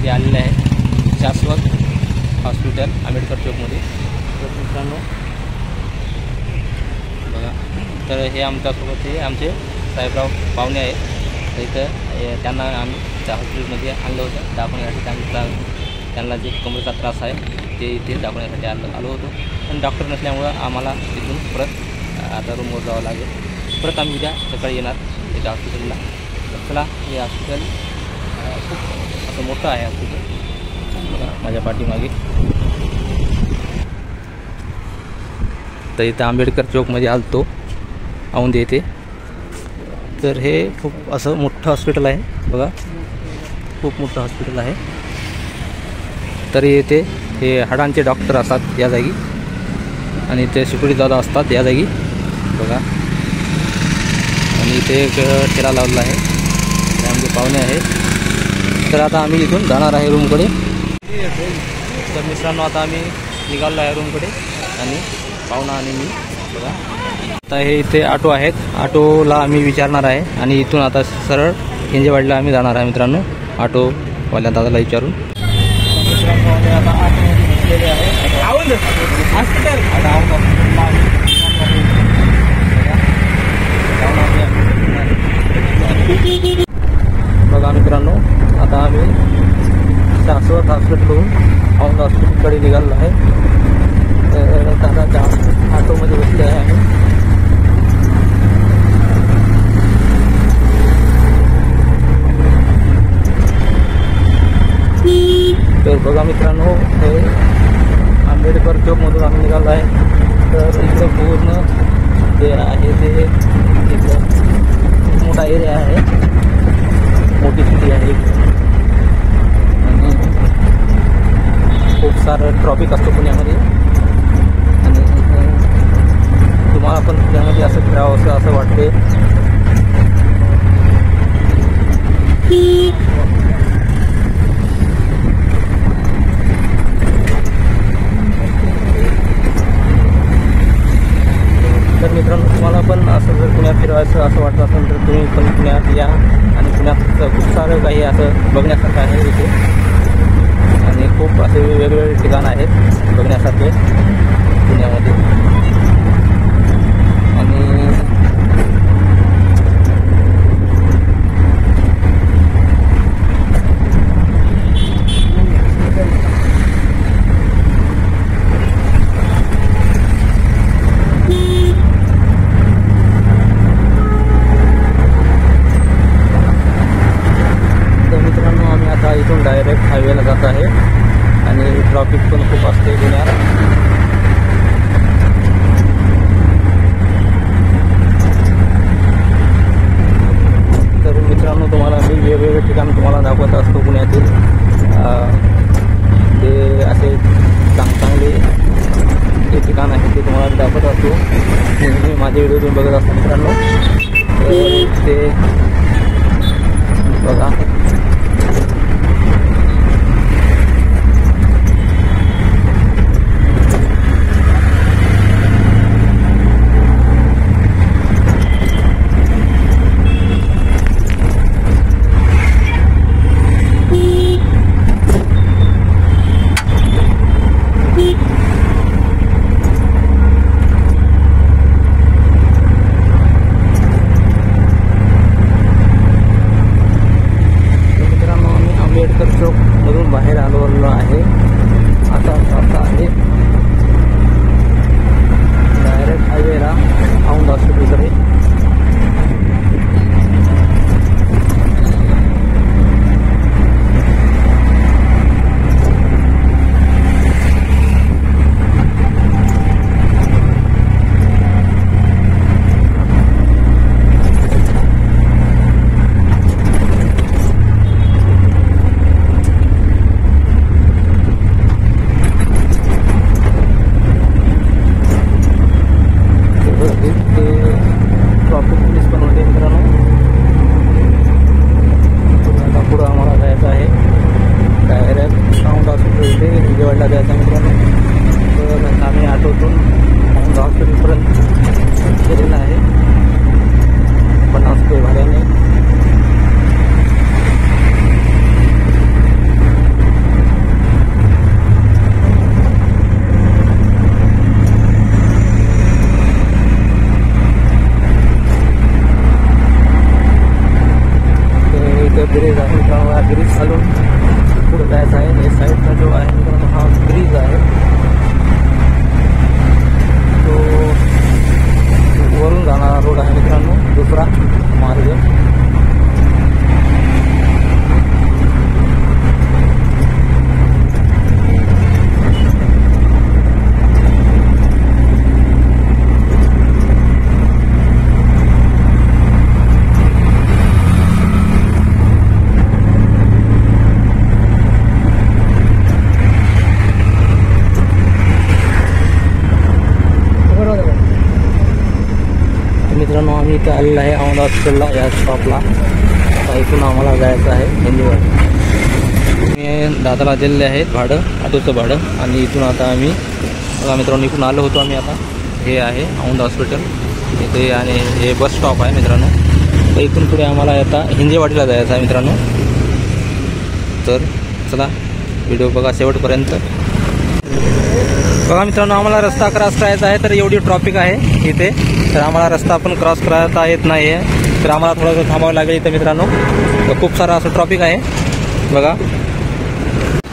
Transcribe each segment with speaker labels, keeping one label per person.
Speaker 1: इथे आलेलं आहे शाश्वत हॉस्पिटल आंबेडकर चौकमध्ये। तर मित्रांनो बघा, तर हे आमच्यासोबत हे आमचे साहेबराव पाहुणे आहेत। तर इथं त्यांना आम्ही त्या हॉस्पिटलमध्ये आणलं होतं दाखवण्यासाठी। त्यांना जे कमरेचा त्रास आहे ते इथे दाखवण्यासाठी आलो होतो, पण डॉक्टर नसल्यामुळं आम्हाला तिथून परत आता रूमवर जावं लागेल। परत आम्ही उद्या सकाळी येणार इथं हॉस्पिटलला। तर चला, हे हॉस्पिटल खूप असं मोठं आहे हॉस्पिटल बघा माझ्या पाठीमागे। तर इथं आंबेडकर चौकमध्ये आलतो औंध येथे। तर हे खूप असं मोठं हॉस्पिटल आहे बघा, खूप मोठं हॉस्पिटल आहे। तरी येथे हे हाडांचे डॉक्टर असतात या जागी, आणि इथे सिक्युरिटी दादा असतात या जागी बघा। आणि इथे एक ठेला लावलेला आहे, ते आमचे पाहुणे आहेत। तर आता आम्ही इथून जाणार आहे रूमकडे। तर मित्रांनो आता आम्ही निघालो आहे रूमकडे, आणि पाहुणा आणि मी बघा। आता हे इथे ऑटो आहेत, ऑटोला आम्ही विचारणार आहे, आणि इथून आता सरळ हिंजेवाडीला आम्ही जाणार आहे मित्रांनो, ऑटोवाल्या दादाला विचारून। मित्रांनो आता ऑटोमध्ये बसलेले आहे बघा मित्रांनो। आता आम्ही शाश्वत हॉस्पिटलहून औंध हॉस्पिटलकडे निघालो आहे। तर दादाच्या ऑटोमध्ये बसले आहे आम्ही। तर बघा मित्रांनो, हे आंबेडकर चौकमधून आम्ही निघालो आहे। तर इकडं पूर्ण जे आहे ते इथं खूप मोठा एरिया आहे, मोठी सिटी आहे, आणि खूप सारं ट्रॉफिक असतो पुण्यामध्ये। आणि तुम्हाला पण पुण्यामध्ये असं फिरावं असं वाटते। तर मित्रांनो, तुम्हाला पण असं जर पुण्यात फिरायचं असं वाटत असेल तर तुम्ही पण पुण्यात या, आणि पुण्यात खूप सारं काही असं बघण्यासारखं आहे इथे, आणि खूप असे वेगवेगळे ठिकाण आहेत बघण्यासारखे पुण्यामध्ये। आणि इथून डायरेक्ट हायवेला जात आहे, आणि ट्रॉफिक पण खूप असते पुण्यात। तर मित्रांनो, तुम्हाला मी वेगवेगळे ठिकाण तुम्हाला दाखवत असतो पुण्यातील, ते असे चांगले जे ठिकाण आहे ते तुम्हाला दाखवत असतो। मी माझे व्हिडिओ तुम्ही बघत असतो मित्रांनो। ते बघा, चौकमधून बाहेर आलो आहे। आता आहे डायरेक्ट हायवेला औंध हॉस्पिटलकडे। जायचं आहे. या साईडला जो आहे मित्रांनो हा ब्रिज आहे, तो वरून जाणारा रोड आहे मित्रांनो, दुसरा मार्ग. मित्रांनो आम्ही इथे आलेलो आहे औंध हॉस्पिटलला, या स्टॉपला. आता इथून आम्हाला जायचं आहे हिंदीवाडी. मी दादाला दिलेले आहेत भाडं, ऑटोचं भाडं. आणि इथून आता आम्ही मित्रांनो इकडून आलो होतो आम्ही. आता हे आहे औंध हॉस्पिटल इथे आणि हे बस स्टॉप आहे मित्रांनो. तर इथून पुढे आम्हाला आता हिंजेवाडीला जायचं आहे मित्रांनो. तर चला व्हिडिओ बघा शेवटपर्यंत. बघा मित्रांनो आम्हाला रस्ता क्रॉस करायचा आहे, तर एवढी ट्रॉफिक आहे इथे, तर आम्हाला रस्ता पण क्रॉस करता येत नाही आहे. तर आम्हाला थोडंसं थांबावं लागेल इथं मित्रांनो. तर खूप सारं असं ट्रॉफिक आहे बघा.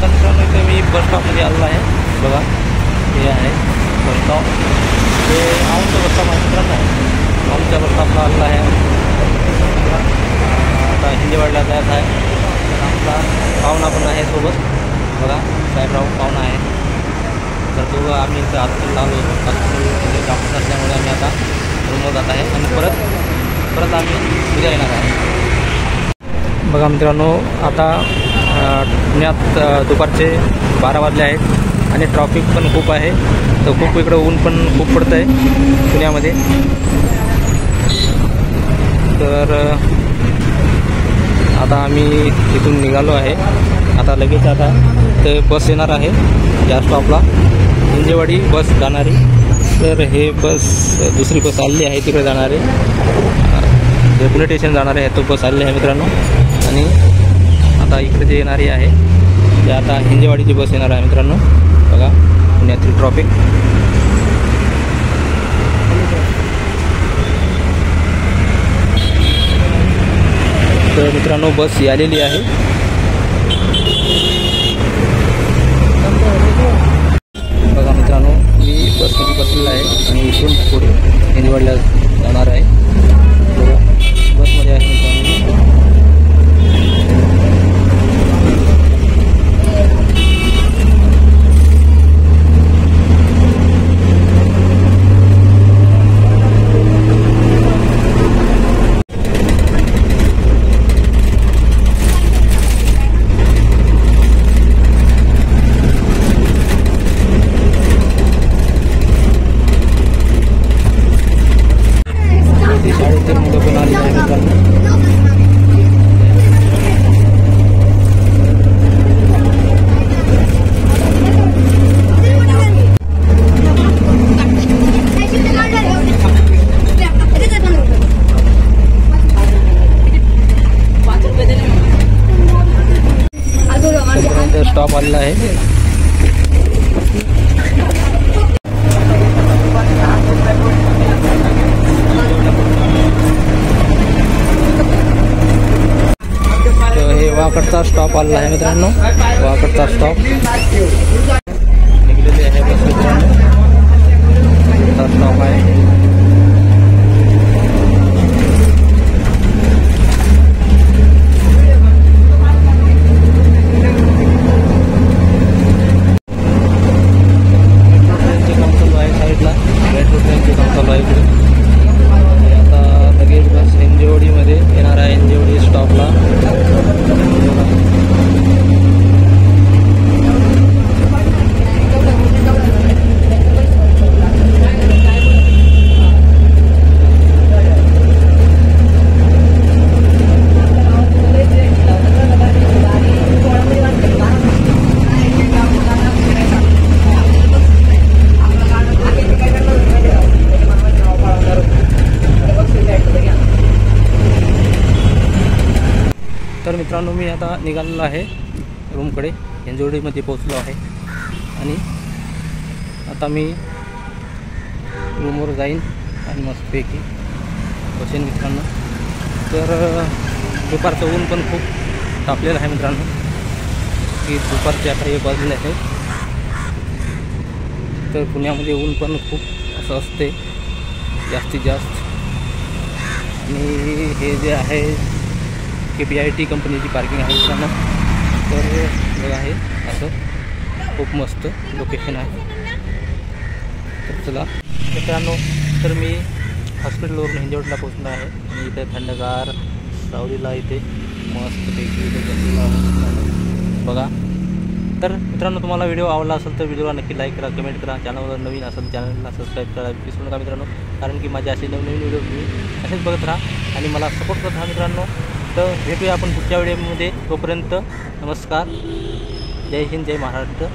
Speaker 1: तर मित्रांनो इथे मी बस स्टॉपमध्ये आलेलो आहे बघा. हे आहे बस स्टॉप, हे औंधचं बस स्टॉप आहे मित्रांनो. औंधच्या बस स्टॉपला आलेला आहे. आता हिंजेवाडीला जायचं आहे. तर आमचा पाहुणा पण आहे सोबत बघा, साहेबराव पाहुणा आहे. तर तो आम्ही इथं हॉस्पिटलला आलो होतो. हॉस्पिटलमध्ये डॉक्टर असल्यामुळे आम्ही आता रूमवर जात आहे आणि परत आम्ही उद्या येणार आहे. बघा मित्रांनो आता पुण्यात दुपारचे 12 वाजले आहेत आणि ट्रॉफिक पण खूप आहे. तर खूप इकडं ऊन पण खूप पडतं आहे पुण्यामध्ये. तर आता आम्ही इथून निघालो आहे. आता लगेच आता ते बस येणार आहे या स्टॉपला, हिंजेवाडी बस जाणारी. तर हे बस दुसरी बस आलेली आहे तिकडे जाणारे, जे पुणे स्टेशन जाणारे आहे तो बस आलेली आहे मित्रांनो. आणि आता इकडे जे येणारी आहे ते आता हिंजेवाडीची बस येणार आहे मित्रांनो. बघा पुण्यातील ट्रॉफिक. तर मित्रांनो बस आलेली आहे. बघा मित्रांनो मी बसमध्ये बसलेला आहे आणि इथून पुढे हिंजवाडीला जाणार आहे. बघा बसमध्ये आहे मित्रांनो. स्टॉप आलेला आहे. तर हे वाकडचा स्टॉप आलेला आहे मित्रांनो. वाकडचा स्टॉप निघलेली आहे बस मित्रांनो. स्टॉप आहे. तर मित्रांनो मी आता निघालेलो आहे रूमकडे. हिंजवडीमध्ये पोहोचलो आहे आणि आता मी रूमवर जाईन आणि मस्तपैकी बसेन मित्रांनो. तर दुपारचं ऊन पण खूप तापलेलं आहे मित्रांनो. की दुपारचे आता 1 वाजले आहे. तर पुण्यामध्ये ऊन पण खूप असं असते जास्तीत जास्त. आणि हे जे आहे KPIT कंपनीची पार्किंग आहे मित्रांनो. तर बघा आहे असं खूप मस्त लोकेशन आहे. तर चला मित्रांनो, तर मी हॉस्पिटलवरून हिंजवडीला पोहोचलो आहे आणि इथे थंडगार सावलीला इथे मस्तपैकी इथे बघा. तर मित्रांनो, तुम्हाला व्हिडिओ आवडला असेल तर व्हिडिओला नक्की लाईक करा, कमेंट करा. चॅनलवर नवीन असेल चॅनलला सबस्क्राईब करा विसरू नका मित्रांनो, कारण की माझे असे नवीन व्हिडिओ मी असेच बघत राहा आणि मला सपोर्ट करत राहा मित्रांनो. तर भेटूया आपण पुढच्या व्हिडिओमध्ये. तोपर्यंत नमस्कार, जय हिंद, जय महाराष्ट्र.